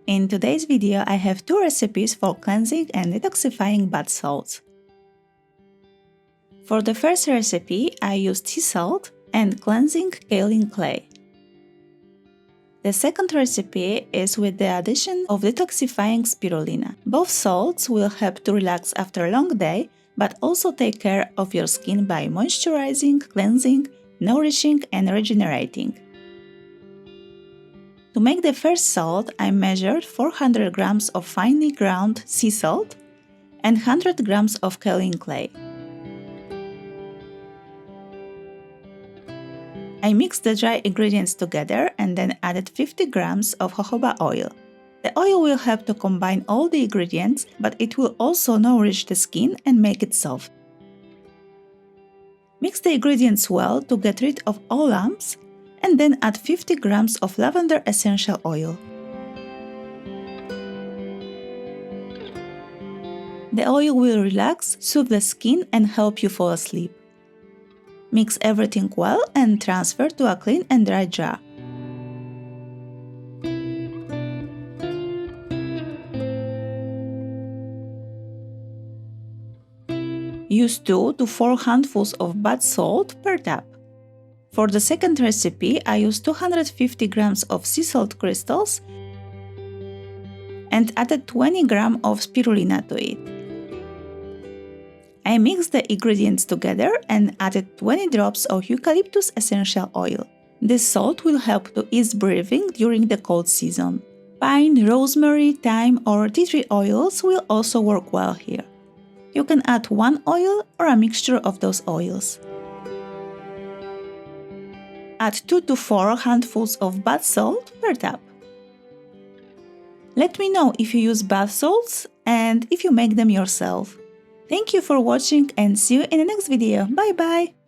In today's video, I have two recipes for cleansing and detoxifying bath salts. For the first recipe, I used sea salt and cleansing kaolin clay. The second recipe is with the addition of detoxifying spirulina. Both salts will help to relax after a long day, but also take care of your skin by moisturizing, cleansing, nourishing, and regenerating. To make the first salt, I measured 400 grams of finely ground sea salt and 100 grams of kaolin clay. I mixed the dry ingredients together and then added 50 grams of jojoba oil. The oil will help to combine all the ingredients, but it will also nourish the skin and make it soft. Mix the ingredients well to get rid of all lumps, and then add 50 grams of lavender essential oil. The oil will relax, soothe the skin, and help you fall asleep. Mix everything well and transfer to a clean and dry jar. Use 2 to 4 handfuls of bath salt per tap. For the second recipe, I used 250 grams of sea salt crystals and added 20 grams of spirulina to it. I mixed the ingredients together and added 20 drops of eucalyptus essential oil. This salt will help to ease breathing during the cold season. Pine, rosemary, thyme, or tea tree oils will also work well here. You can add one oil or a mixture of those oils. Add 2 to 4 handfuls of bath salt per tap. Let me know if you use bath salts and if you make them yourself. Thank you for watching and see you in the next video. Bye bye!